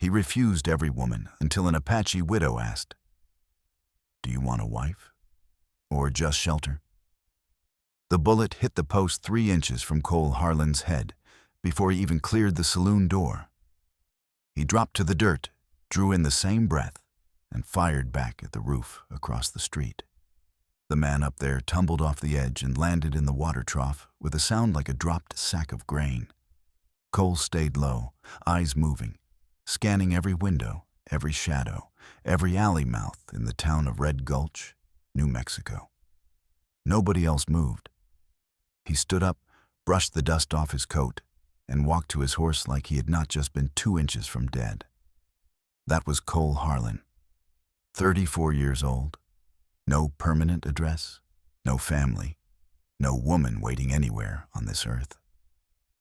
He refused every woman until an Apache widow asked, "Do you want a wife? Or just shelter?" The bullet hit the post 3 inches from Cole Harlan's head before he even cleared the saloon door. He dropped to the dirt, drew in the same breath, and fired back at the roof across the street. The man up there tumbled off the edge and landed in the water trough with a sound like a dropped sack of grain. Cole stayed low, eyes moving, scanning every window, every shadow, every alley mouth in the town of Red Gulch, New Mexico. Nobody else moved. He stood up, brushed the dust off his coat, and walked to his horse like he had not just been 2 inches from dead. That was Cole Harlan, 34 years old, no permanent address, no family, no woman waiting anywhere on this earth.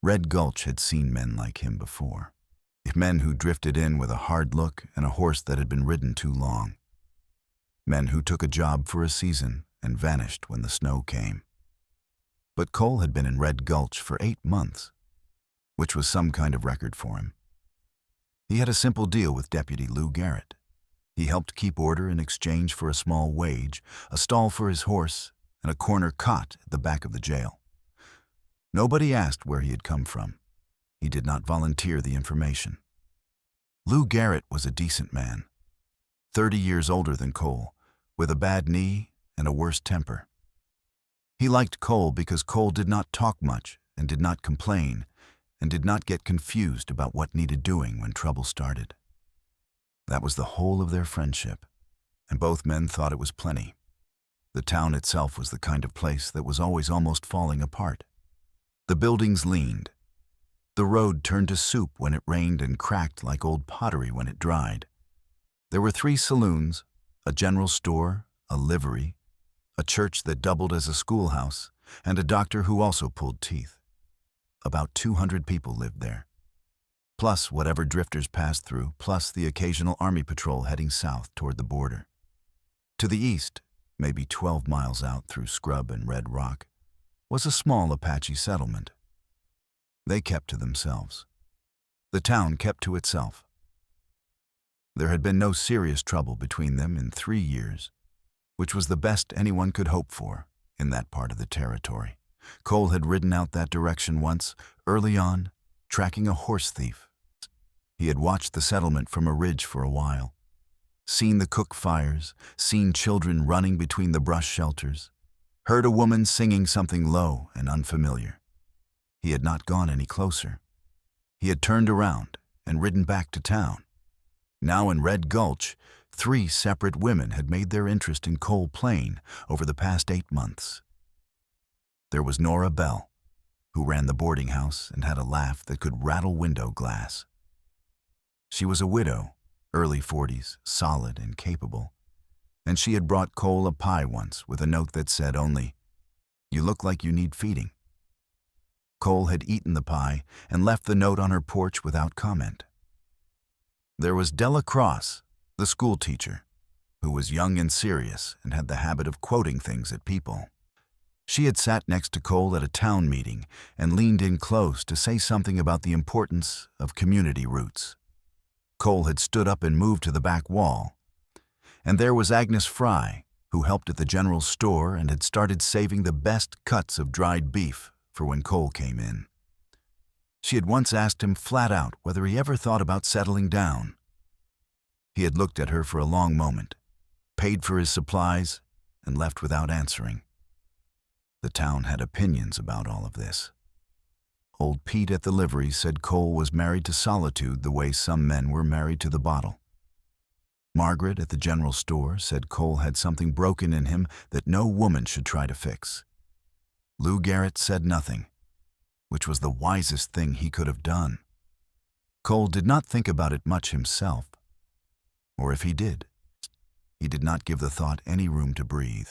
Red Gulch had seen men like him before, men who drifted in with a hard look and a horse that had been ridden too long, men who took a job for a season and vanished when the snow came. But Cole had been in Red Gulch for 8 months, which was some kind of record for him. He had a simple deal with Deputy Lou Garrett. He helped keep order in exchange for a small wage, a stall for his horse, and a corner cot at the back of the jail. Nobody asked where he had come from. He did not volunteer the information. Lou Garrett was a decent man, 30 years older than Cole, with a bad knee and a worse temper. He liked Cole because Cole did not talk much and did not complain and did not get confused about what needed doing when trouble started. That was the whole of their friendship, and both men thought it was plenty. The town itself was the kind of place that was always almost falling apart. The buildings leaned. The road turned to soup when it rained and cracked like old pottery when it dried. There were 3 saloons, a general store, a livery, a church that doubled as a schoolhouse, and a doctor who also pulled teeth. About 200 people lived there, plus whatever drifters passed through, plus the occasional army patrol heading south toward the border. To the east, maybe 12 miles out through scrub and red rock, was a small Apache settlement. They kept to themselves. The town kept to itself. There had been no serious trouble between them in 3 years, which was the best anyone could hope for in that part of the territory. Cole had ridden out that direction once, early on, tracking a horse thief. He had watched the settlement from a ridge for a while, seen the cook fires, seen children running between the brush shelters, heard a woman singing something low and unfamiliar. He had not gone any closer. He had turned around and ridden back to town. Now in Red Gulch, 3 separate women had made their interest in Cole plain over the past 8 months. There was Nora Bell, who ran the boarding house and had a laugh that could rattle window glass. She was a widow, early 40s, solid and capable, and she had brought Cole a pie once with a note that said only, "You look like you need feeding." Cole had eaten the pie and left the note on her porch without comment. There was Della Cross, the school teacher, who was young and serious and had the habit of quoting things at people. She had sat next to Cole at a town meeting and leaned in close to say something about the importance of community roots. Cole had stood up and moved to the back wall. And there was Agnes Fry, who helped at the general store and had started saving the best cuts of dried beef for when Cole came in. She had once asked him flat out whether he ever thought about settling down. He had looked at her for a long moment, paid for his supplies, and left without answering. The town had opinions about all of this. Old Pete at the livery said Cole was married to solitude the way some men were married to the bottle. Margaret at the general store said Cole had something broken in him that no woman should try to fix. Lou Garrett said nothing, which was the wisest thing he could have done. Cole did not think about it much himself, or if he did not give the thought any room to breathe.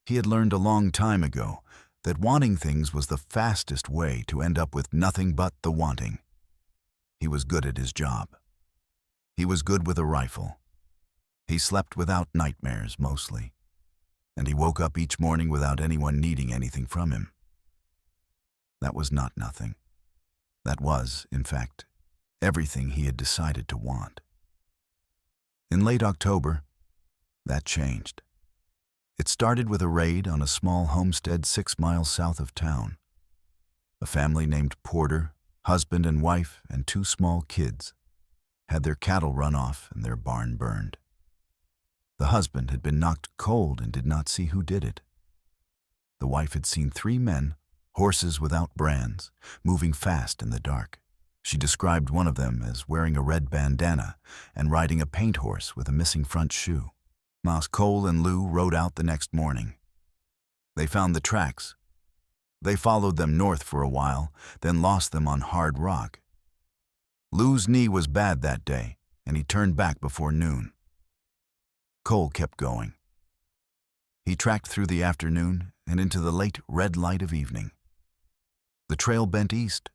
He had learned a long time ago that wanting things was the fastest way to end up with nothing but the wanting. He was good at his job. He was good with a rifle. He slept without nightmares, mostly, and he woke up each morning without anyone needing anything from him. That was not nothing. That was, in fact, everything he had decided to want. In late October, that changed. It started with a raid on a small homestead 6 miles south of town. A family named Porter, husband and wife, and 2 small kids, had their cattle run off and their barn burned. The husband had been knocked cold and did not see who did it. The wife had seen 3 men, horses without brands, moving fast in the dark. She described one of them as wearing a red bandana and riding a paint horse with a missing front shoe. Cole and Lou rode out the next morning. They found the tracks. They followed them north for a while, then lost them on hard rock. Lou's knee was bad that day, and he turned back before noon. Cole kept going. He tracked through the afternoon and into the late red light of evening. The trail bent east,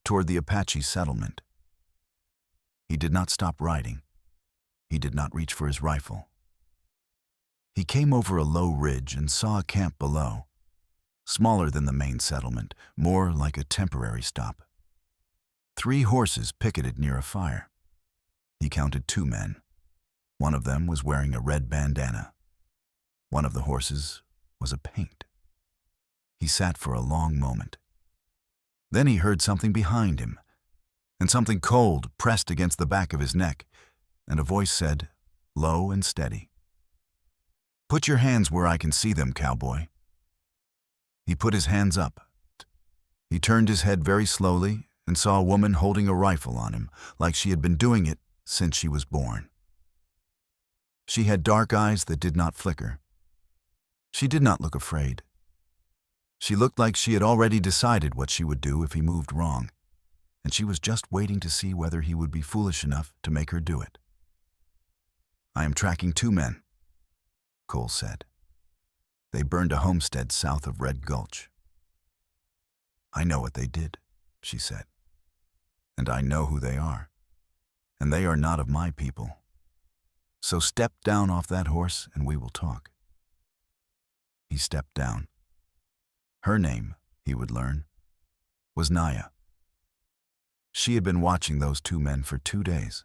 toward the Apache settlement. He did not stop riding. He did not reach for his rifle. He came over a low ridge and saw a camp below, smaller than the main settlement, more like a temporary stop. 3 horses picketed near a fire. He counted 2 men. One of them was wearing a red bandana. One of the horses was a paint. He sat for a long moment. Then he heard something behind him, and something cold pressed against the back of his neck, and a voice said, low and steady, "Put your hands where I can see them, cowboy." He put his hands up. He turned his head very slowly and saw a woman holding a rifle on him, like she had been doing it since she was born. She had dark eyes that did not flicker. She did not look afraid. She looked like she had already decided what she would do if he moved wrong, and she was just waiting to see whether he would be foolish enough to make her do it. "I am tracking 2 men," Cole said. "They burned a homestead south of Red Gulch." "I know what they did," she said. "And I know who they are. And they are not of my people. So step down off that horse and we will talk." He stepped down. Her name, he would learn, was Naya. She had been watching those 2 men for 2 days,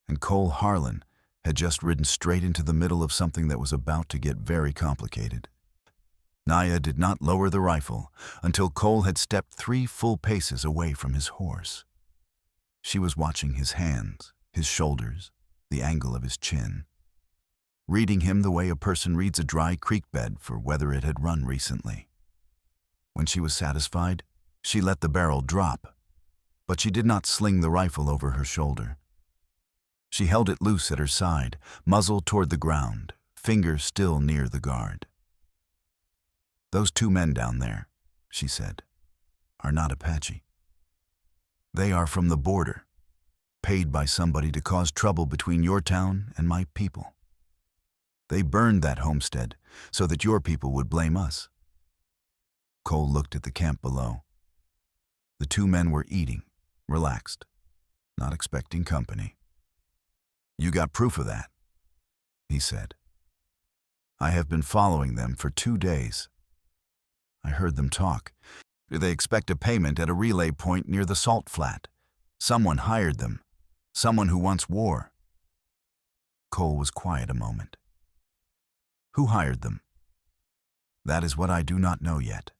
and Cole Harlan had just ridden straight into the middle of something that was about to get very complicated. Naya did not lower the rifle until Cole had stepped 3 full paces away from his horse. She was watching his hands, his shoulders, the angle of his chin, reading him the way a person reads a dry creek bed for whether it had run recently. When she was satisfied, she let the barrel drop, but she did not sling the rifle over her shoulder. She held it loose at her side, muzzle toward the ground, finger still near the guard. "Those 2 men down there," she said, "are not Apache. They are from the border, paid by somebody to cause trouble between your town and my people. They burned that homestead so that your people would blame us." Cole looked at the camp below. The 2 men were eating, relaxed, not expecting company. "You got proof of that?" he said. "I have been following them for 2 days. I heard them talk. They expect a payment at a relay point near the salt flat. Someone hired them. Someone who wants war." Cole was quiet a moment. "Who hired them?" "That is what I do not know yet."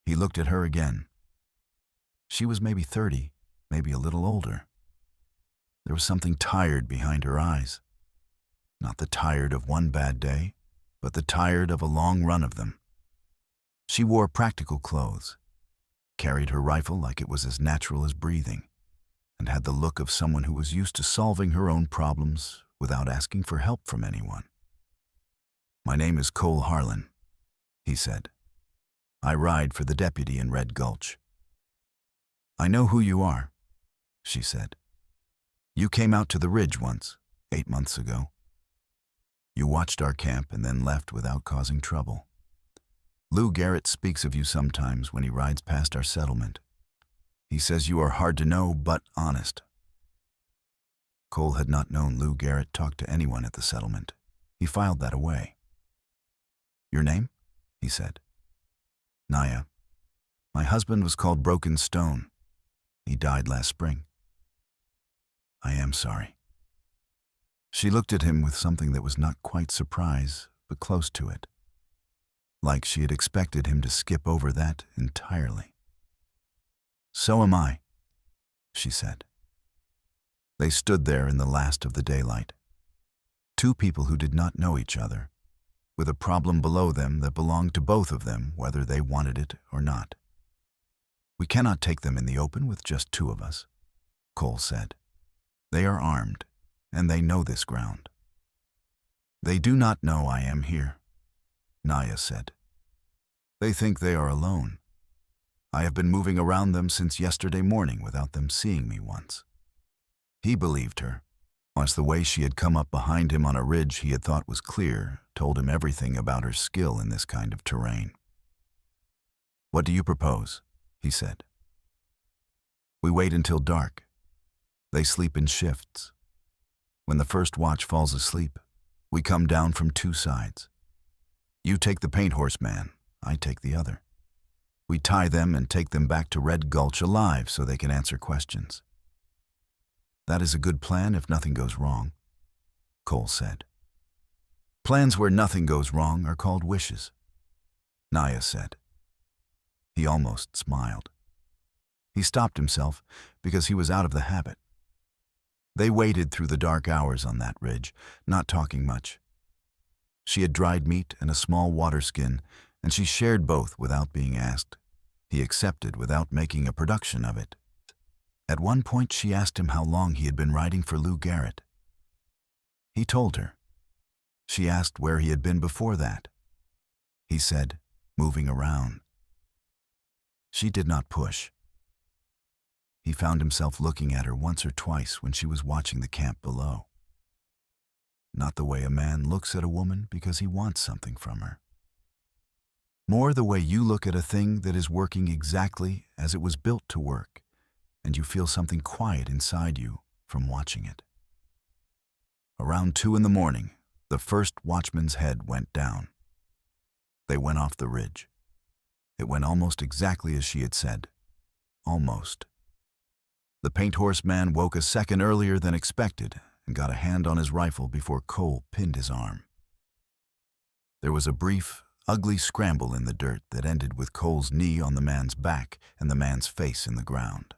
He looked at her again. She was maybe 30, maybe a little older. There was something tired behind her eyes. Not the tired of one bad day, but the tired of a long run of them. She wore practical clothes, carried her rifle like it was as natural as breathing, and had the look of someone who was used to solving her own problems without asking for help from anyone. "My name is Cole Harlan," he said. "I ride for the deputy in Red Gulch." "I know who you are," she said. "You came out to the ridge once, 8 months ago. You watched our camp and then left without causing trouble. Lou Garrett speaks of you sometimes when he rides past our settlement. He says you are hard to know but honest." Cole had not known Lou Garrett talk to anyone at the settlement. He filed that away. "Your name?" he said. "Naya. My husband was called Broken Stone. He died last spring. I am sorry. She looked at him with something that was not quite surprise, but close to it. Like she had expected him to skip over that entirely. So am I, she said. They stood there in the last of the daylight. Two people who did not know each other, with a problem below them that belonged to both of them, whether they wanted it or not. We cannot take them in the open with just two of us, Cole said. They are armed, and they know this ground. They do not know I am here, Naya said. They think they are alone. I have been moving around them since yesterday morning without them seeing me once. He believed her. Once the way she had come up behind him on a ridge he had thought was clear told him everything about her skill in this kind of terrain. What do you propose? He said. We wait until dark. They sleep in shifts. When the first watch falls asleep, we come down from two sides. You take the paint horse man, I take the other. We tie them and take them back to Red Gulch alive so they can answer questions. That is a good plan if nothing goes wrong, Cole said. Plans where nothing goes wrong are called wishes, Naya said. He almost smiled. He stopped himself because he was out of the habit. They waited through the dark hours on that ridge, not talking much. She had dried meat and a small water skin, and she shared both without being asked. He accepted without making a production of it. At one point she asked him how long he had been writing for Lou Garrett. He told her. She asked where he had been before that. He said, moving around. She did not push. He found himself looking at her once or twice when she was watching the camp below. Not the way a man looks at a woman because he wants something from her. More the way you look at a thing that is working exactly as it was built to work, and you feel something quiet inside you from watching it. Around 2 a.m, the first watchman's head went down. They went off the ridge. It went almost exactly as she had said. Almost. The paint horse man woke a second earlier than expected and got a hand on his rifle before Cole pinned his arm. There was a brief, ugly scramble in the dirt that ended with Cole's knee on the man's back and the man's face in the ground.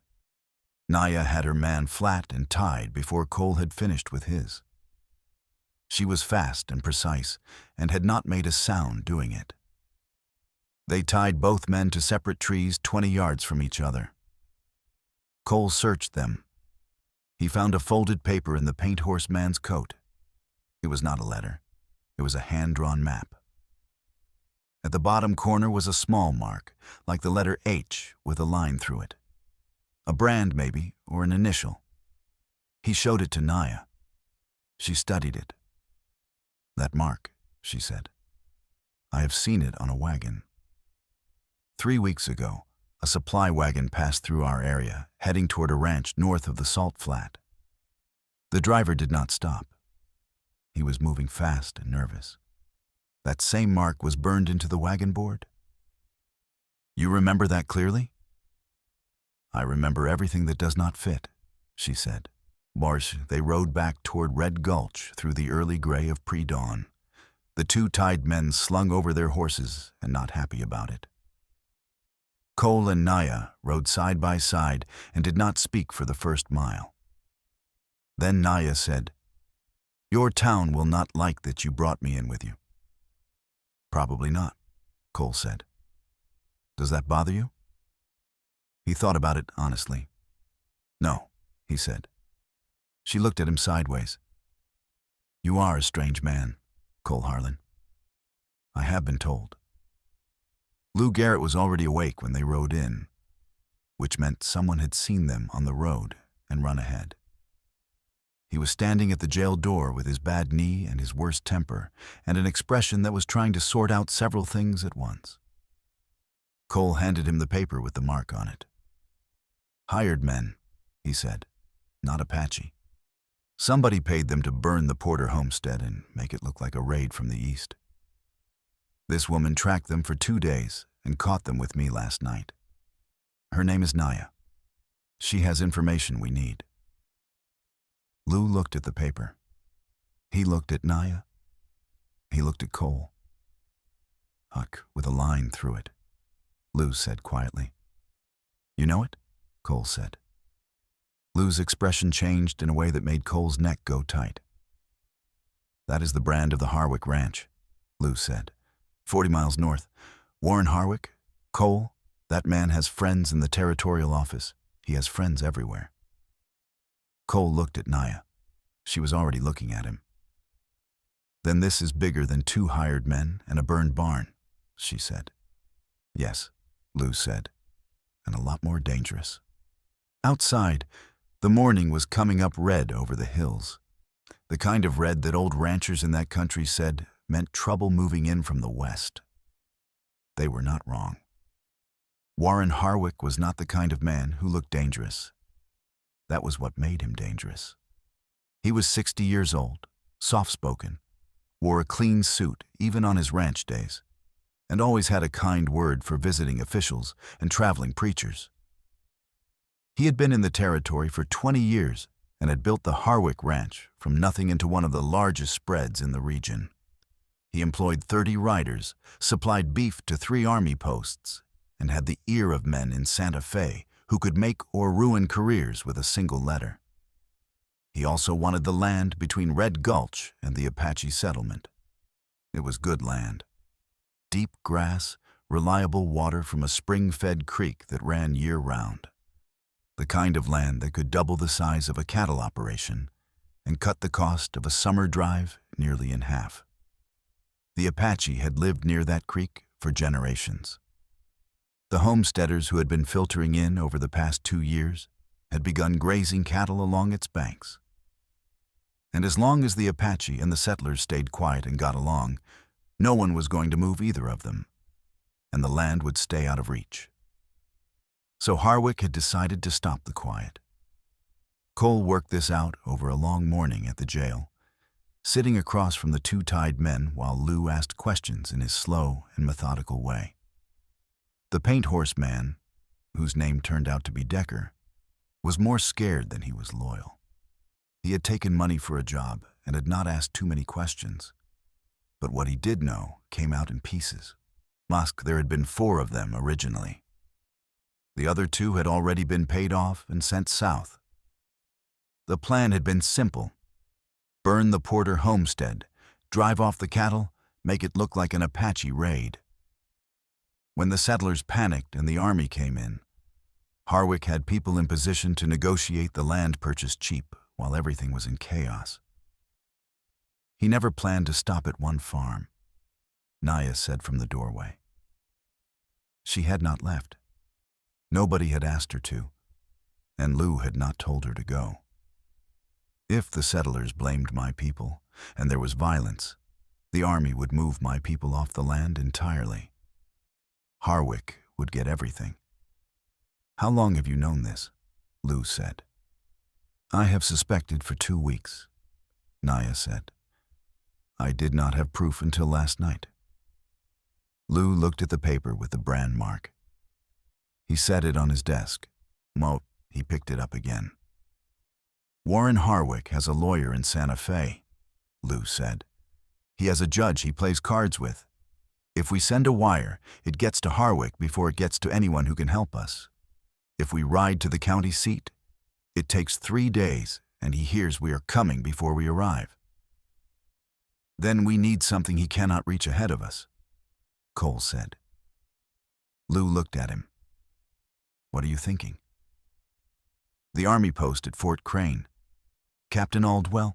Naya had her man flat and tied before Cole had finished with his. She was fast and precise and had not made a sound doing it. They tied both men to separate trees 20 yards from each other. Cole searched them. He found a folded paper in the paint horse man's coat. It was not a letter. It was a hand-drawn map. At the bottom corner was a small mark, like the letter H with a line through it. A brand, maybe, or an initial. He showed it to Naya. She studied it. That mark, she said. I have seen it on a wagon. 3 weeks ago, a supply wagon passed through our area, heading toward a ranch north of the salt flat. The driver did not stop. He was moving fast and nervous. That same mark was burned into the wagon board. You remember that clearly? I remember everything that does not fit, she said. Marsh, they rode back toward Red Gulch through the early gray of pre-dawn. The two tied men slung over their horses and not happy about it. Cole and Naya rode side by side and did not speak for the first mile. Then Naya said, Your town will not like that you brought me in with you. Probably not, Cole said. Does that bother you? He thought about it honestly. No, he said. She looked at him sideways. You are a strange man, Cole Harlan. I have been told. Lou Garrett was already awake when they rode in, which meant someone had seen them on the road and run ahead. He was standing at the jail door with his bad knee and his worst temper, and an expression that was trying to sort out several things at once. Cole handed him the paper with the mark on it. Hired men, he said, not Apache. Somebody paid them to burn the Porter homestead and make it look like a raid from the east. This woman tracked them for 2 days and caught them with me last night. Her name is Naya. She has information we need. Lou looked at the paper. He looked at Naya. He looked at Cole. Huck, with a line through it. Lou said quietly. You know it? Cole said. Lou's expression changed in a way that made Cole's neck go tight. That is the brand of the Harwick Ranch, Lou said. 40 miles north. Warren Harwick? Cole? That man has friends in the territorial office. He has friends everywhere. Cole looked at Naya. She was already looking at him. Then this is bigger than 2 hired men and a burned barn, she said. Yes, Lou said, and a lot more dangerous. Outside, the morning was coming up red over the hills. The kind of red that old ranchers in that country said meant trouble moving in from the west. They were not wrong. Warren Harwick was not the kind of man who looked dangerous. That was what made him dangerous. He was 60 years old, soft-spoken, wore a clean suit even on his ranch days, and always had a kind word for visiting officials and traveling preachers. He had been in the territory for 20 years and had built the Harwick Ranch from nothing into one of the largest spreads in the region. He employed 30 riders, supplied beef to 3 army posts, and had the ear of men in Santa Fe who could make or ruin careers with a single letter. He also wanted the land between Red Gulch and the Apache settlement. It was good land. Deep grass, reliable water from a spring-fed creek that ran year-round. The kind of land that could double the size of a cattle operation and cut the cost of a summer drive nearly in half. The Apache had lived near that creek for generations. The homesteaders who had been filtering in over the past 2 years had begun grazing cattle along its banks. And as long as the Apache and the settlers stayed quiet and got along, no one was going to move either of them, and the land would stay out of reach. So Harwick had decided to stop the quiet. Cole worked this out over a long morning at the jail, sitting across from the 2 tied men while Lou asked questions in his slow and methodical way. The paint horse man, whose name turned out to be Decker, was more scared than he was loyal. He had taken money for a job and had not asked too many questions. But what he did know came out in pieces. There had been 4 of them originally. The other 2 had already been paid off and sent south. The plan had been simple. Burn the Porter homestead, drive off the cattle, make it look like an Apache raid. When the settlers panicked and the army came in, Harwick had people in position to negotiate the land purchase cheap while everything was in chaos. He never planned to stop at one farm, Naya said from the doorway. She had not left. Nobody had asked her to, and Lou had not told her to go. If the settlers blamed my people and there was violence, the army would move my people off the land entirely. Harwick would get everything. How long have you known this? Lou said. I have suspected for 2 weeks, Naya said. I did not have proof until last night. Lou looked at the paper with the brand mark. He set it on his desk. He picked it up again. Warren Harwick has a lawyer in Santa Fe, Lou said. He has a judge he plays cards with. If we send a wire, it gets to Harwick before it gets to anyone who can help us. If we ride to the county seat, it takes 3 days, and he hears we are coming before we arrive. Then we need something he cannot reach ahead of us, Cole said. Lou looked at him. What are you thinking? The army post at Fort Crane. Captain Aldwell?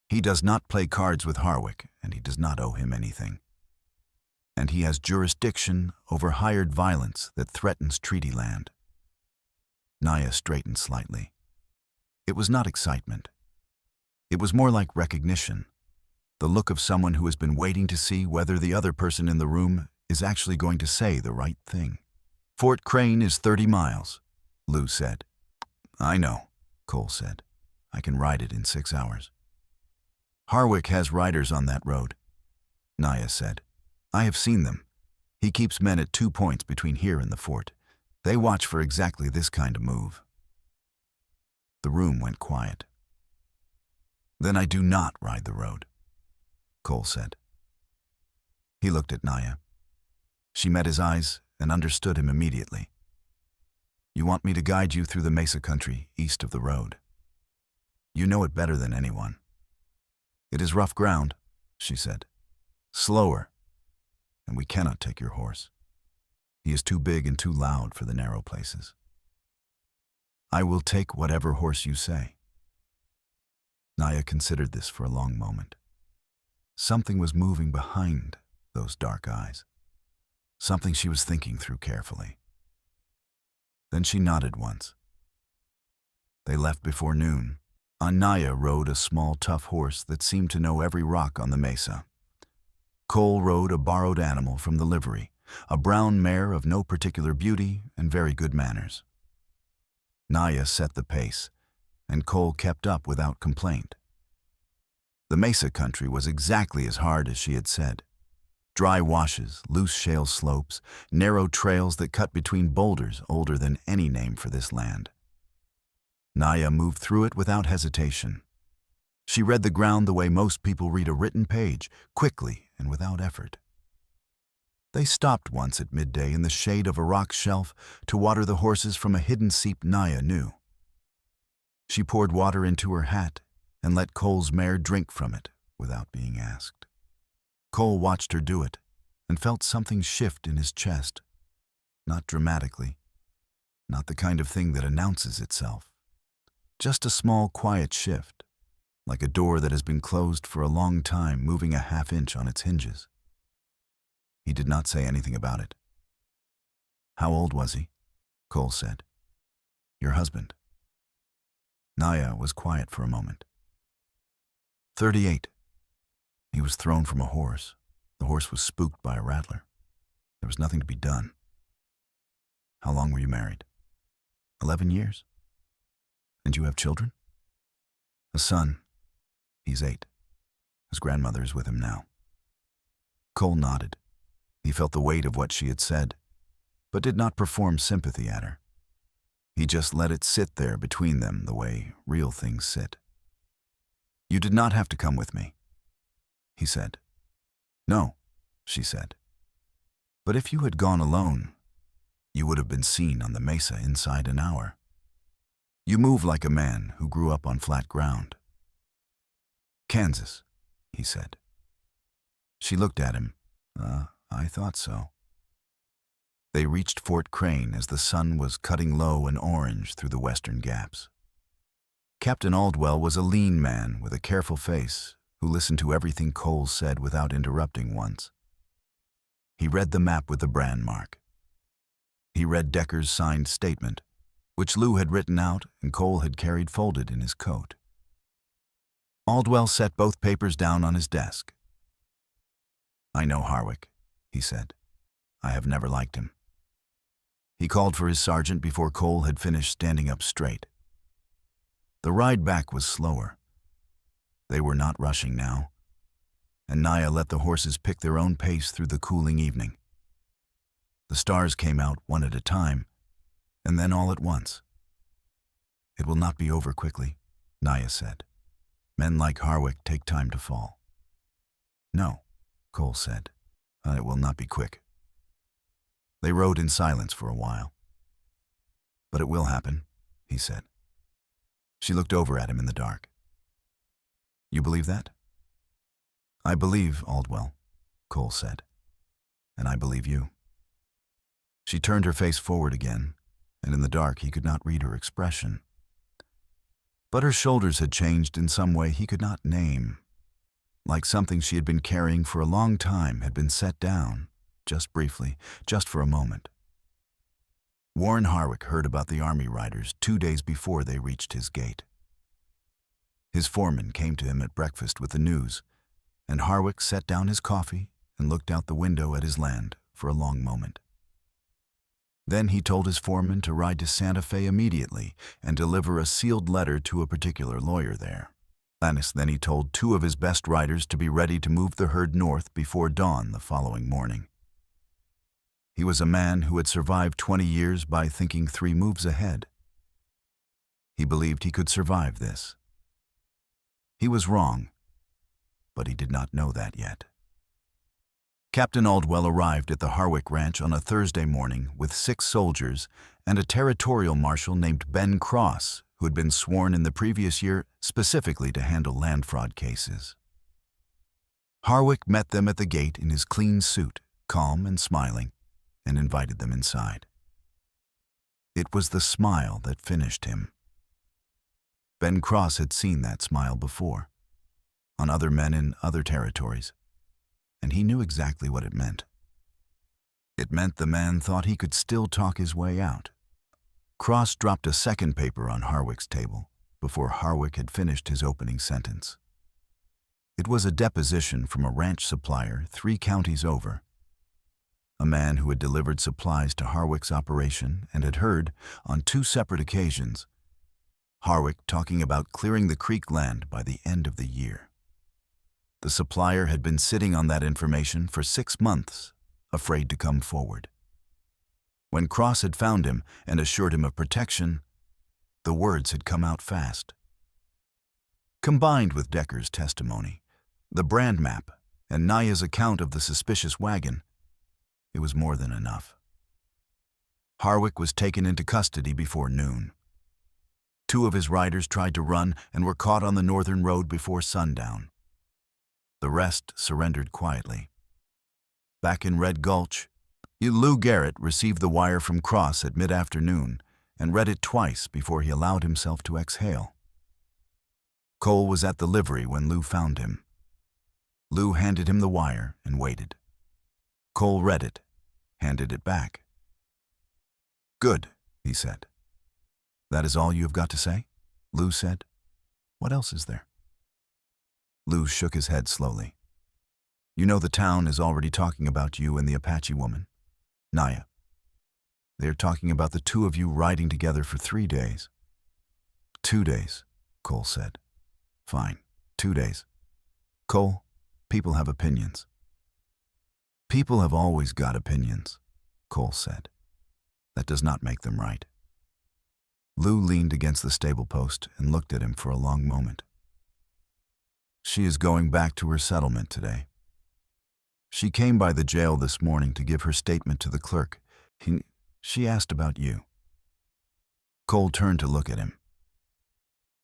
He does not play cards with Harwick, and he does not owe him anything. And he has jurisdiction over hired violence that threatens treaty land. Naya straightened slightly. It was not excitement. It was more like recognition, the look of someone who has been waiting to see whether the other person in the room is actually going to say the right thing. Fort Crane is 30 miles, Lou said. I know, Cole said. I can ride it in 6 hours. Harwick has riders on that road, Naya said. I have seen them. He keeps men at 2 points between here and the fort. They watch for exactly this kind of move. The room went quiet. "Then I do not ride the road," Cole said. He looked at Naya. She met his eyes and understood him immediately. "You want me to guide you through the mesa country east of the road. You know it better than anyone." "It is rough ground," she said. "Slower, and we cannot take your horse. He is too big and too loud for the narrow places." "I will take whatever horse you say." Naya considered this for a long moment. Something was moving behind those dark eyes. Something she was thinking through carefully. Then she nodded once. They left before noon. Naya rode a small, tough horse that seemed to know every rock on the mesa. Cole rode a borrowed animal from the livery, a brown mare of no particular beauty and very good manners. Naya set the pace, and Cole kept up without complaint. The mesa country was exactly as hard as she had said. Dry washes, loose shale slopes, narrow trails that cut between boulders older than any name for this land. Naya moved through it without hesitation. She read the ground the way most people read a written page, quickly and without effort. They stopped once at midday in the shade of a rock shelf to water the horses from a hidden seep Naya knew. She poured water into her hat and let Cole's mare drink from it without being asked. Cole watched her do it and felt something shift in his chest. Not dramatically, not the kind of thing that announces itself. Just a small, quiet shift, like a door that has been closed for a long time, moving a half-inch on its hinges. He did not say anything about it. "How old was he?" Cole said. "Your husband." Naya was quiet for a moment. 38. He was thrown from a horse. The horse was spooked by a rattler. There was nothing to be done. "How long were you married?" 11 years. "And you have children?" "A son. He's 8. His grandmother is with him now." Cole nodded. He felt the weight of what she had said, but did not perform sympathy at her. He just let it sit there between them the way real things sit. "You did not have to come with me," he said. "No," she said. "But if you had gone alone, you would have been seen on the mesa inside an hour. You move like a man who grew up on flat ground." "Kansas," he said. She looked at him. I thought so." They reached Fort Crane as the sun was cutting low and orange through the western gaps. Captain Aldwell was a lean man with a careful face who listened to everything Cole said without interrupting once. He read the map with the brand mark. He read Decker's signed statement, which Lou had written out and Cole had carried folded in his coat. Aldwell set both papers down on his desk. "I know Harwick," he said. "I have never liked him." He called for his sergeant before Cole had finished standing up straight. The ride back was slower. They were not rushing now, and Naya let the horses pick their own pace through the cooling evening. The stars came out one at a time, and then all at once. "It will not be over quickly," Naya said. "Men like Harwick take time to fall." "No," Cole said. "It will not be quick." They rode in silence for a while. "But it will happen," he said. She looked over at him in the dark. "You believe that?" "I believe Aldwell," Cole said. "And I believe you." She turned her face forward again, and in the dark he could not read her expression. But her shoulders had changed in some way he could not name. Like something she had been carrying for a long time had been set down, just briefly, just for a moment. Warren Harwick heard about the Army riders 2 days before they reached his gate. His foreman came to him at breakfast with the news, and Harwick set down his coffee and looked out the window at his land for a long moment. Then he told his foreman to ride to Santa Fe immediately and deliver a sealed letter to a particular lawyer there. Then he told 2 of his best riders to be ready to move the herd north before dawn the following morning. He was a man who had survived 20 years by thinking 3 moves ahead. He believed he could survive this. He was wrong, but he did not know that yet. Captain Aldwell arrived at the Harwick Ranch on a Thursday morning with 6 soldiers and a territorial marshal named Ben Cross, who had been sworn in the previous year specifically to handle land fraud cases. Harwick met them at the gate in his clean suit, calm and smiling, and invited them inside. It was the smile that finished him. Ben Cross had seen that smile before, on other men in other territories, and he knew exactly what it meant. It meant the man thought he could still talk his way out. Cross dropped a second paper on Harwick's table before Harwick had finished his opening sentence. It was a deposition from a ranch supplier 3 counties over. A man who had delivered supplies to Harwick's operation and had heard, on 2 separate occasions, Harwick talking about clearing the creek land by the end of the year. The supplier had been sitting on that information for 6 months, afraid to come forward. When Cross had found him and assured him of protection, the words had come out fast. Combined with Decker's testimony, the brand map, and Naya's account of the suspicious wagon, it was more than enough. Harwick was taken into custody before noon. 2 of his riders tried to run and were caught on the northern road before sundown. The rest surrendered quietly. Back in Red Gulch, Lou Garrett received the wire from Cross at mid-afternoon and read it twice before he allowed himself to exhale. Cole was at the livery when Lou found him. Lou handed him the wire and waited. Cole read it, handed it back. "Good," he said. "That is all you have got to say?" Lou said. "What else is there?" Lou shook his head slowly. "You know the town is already talking about you and the Apache woman, Naya. They are talking about the 2 of you riding together for 3 days. 2 days, Cole said. "Fine, 2 days. Cole, people have opinions." "People have always got opinions," Cole said. "That does not make them right." Lou leaned against the stable post and looked at him for a long moment. "She is going back to her settlement today. She came by the jail this morning to give her statement to the clerk. She asked about you." Cole turned to look at him.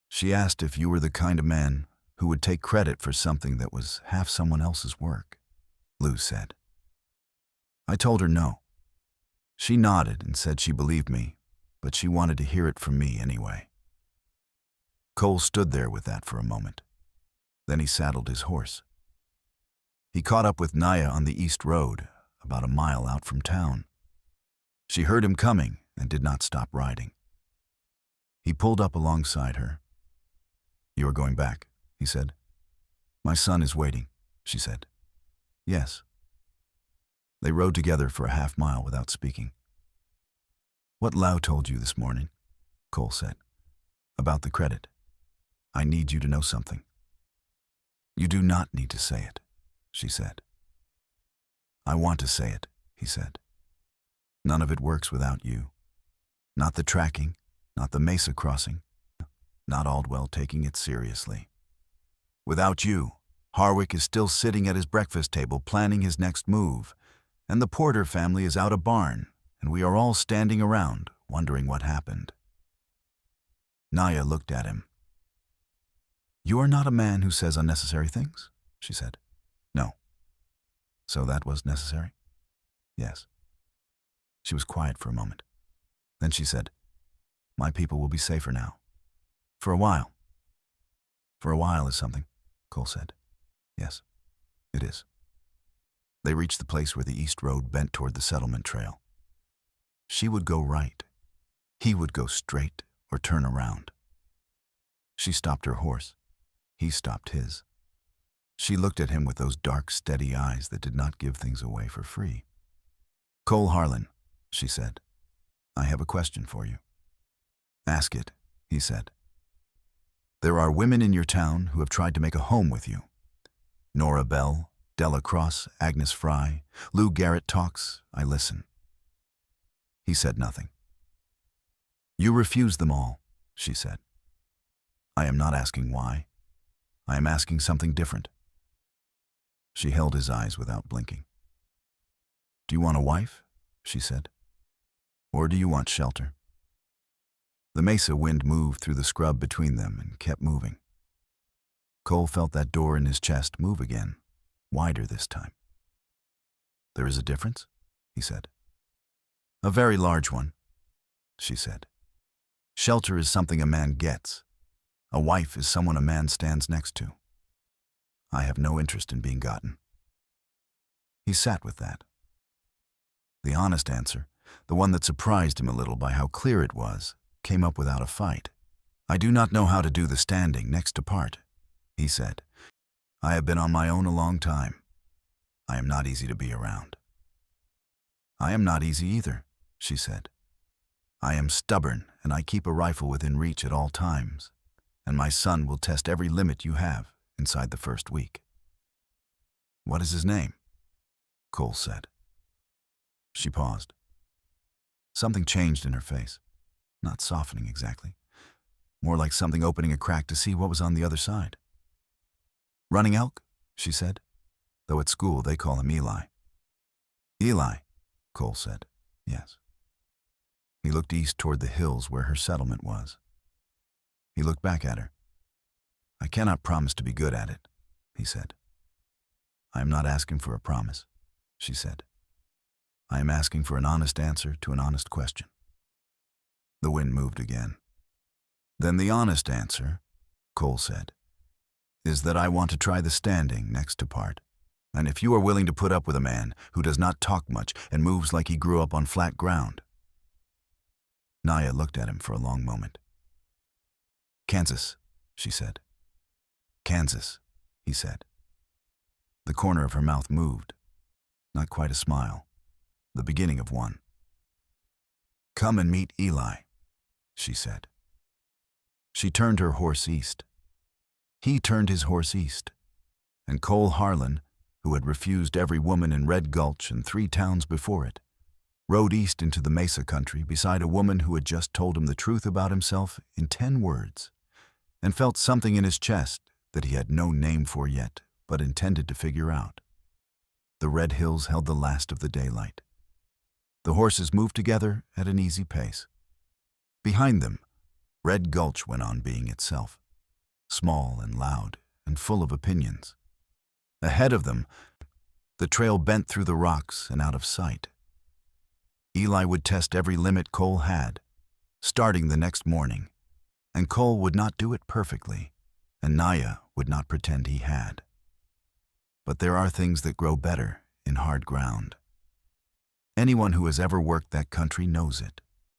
"She asked if you were the kind of man who would take credit for something that was half someone else's work," Lou said. "I told her no. She nodded and said she believed me, but she wanted to hear it from me anyway." Cole stood there with that for a moment. Then he saddled his horse. He caught up with Naya on the East Road, about a mile out from town. She heard him coming and did not stop riding. He pulled up alongside her. "You are going back," he said. "My son is waiting," she said. "Yes." They rode together for a half-mile without speaking. "What Lau told you this morning," Cole said, "about the credit. I need you to know something." "You do not need to say it," she said. "I want to say it," he said. "None of it works without you. Not the tracking, not the mesa crossing, not Aldwell taking it seriously. Without you, Harwick is still sitting at his breakfast table planning his next move, and the Porter family is out a barn, and we are all standing around wondering what happened." Naya looked at him. "You are not a man who says unnecessary things," she said. "No." "So that was necessary?" "Yes." She was quiet for a moment. Then she said, "My people will be safer now. For a while." "For a while is something," Cole said. "Yes, it is." They reached the place where the East Road bent toward the settlement trail. She would go right. He would go straight or turn around. She stopped her horse. He stopped his. She looked at him with those dark, steady eyes that did not give things away for free. "Cole Harlan," she said, "I have a question for you." "Ask it," he said. "There are women in your town who have tried to make a home with you. Nora Bell, Della Cross, Agnes Fry, Lou Garrett talks, I listen." He said nothing. "You refuse them all," she said. I am not asking why. I am asking something different. She held his eyes without blinking. Do you want a wife? She said. Or do you want shelter? The mesa wind moved through the scrub between them and kept moving. Cole felt that door in his chest move again, wider this time. There is a difference? He said. A very large one, she said. Shelter is something a man gets. A wife is someone a man stands next to. I have no interest in being gotten. He sat with that. The honest answer, the one that surprised him a little by how clear it was, came up without a fight. I do not know how to do the standing next to part, he said. I have been on my own a long time. I am not easy to be around. I am not easy either, she said. I am stubborn, and I keep a rifle within reach at all times, and my son will test every limit you have inside the first week. What is his name? Cole said. She paused. Something changed in her face. Not softening exactly. More like something opening a crack to see what was on the other side. Running Elk, she said, though at school they call him Eli. Eli, Cole said. Yes. He looked east toward the hills where her settlement was. He looked back at her. I cannot promise to be good at it, he said. I am not asking for a promise, she said. I am asking for an honest answer to an honest question. The wind moved again. Then the honest answer, Cole said, is that I want to try the standing next to part. And if you are willing to put up with a man who does not talk much and moves like he grew up on flat ground. Naya looked at him for a long moment. Kansas, she said. Kansas, he said. The corner of her mouth moved. Not quite a smile. The beginning of one. Come and meet Eli, she said. She turned her horse east. He turned his horse east. And Cole Harlan, who had refused every woman in Red Gulch and 3 towns before it, rode east into the Mesa country beside a woman who had just told him the truth about himself in 10 words, and felt something in his chest that he had no name for yet, but intended to figure out. The red hills held the last of the daylight. The horses moved together at an easy pace. Behind them, Red Gulch went on being itself, small and loud and full of opinions. Ahead of them, the trail bent through the rocks and out of sight. Eli would test every limit Cole had, starting the next morning, and Cole would not do it perfectly, and Naya would not pretend he had. But there are things that grow better in hard ground. Anyone who has ever worked that country knows it.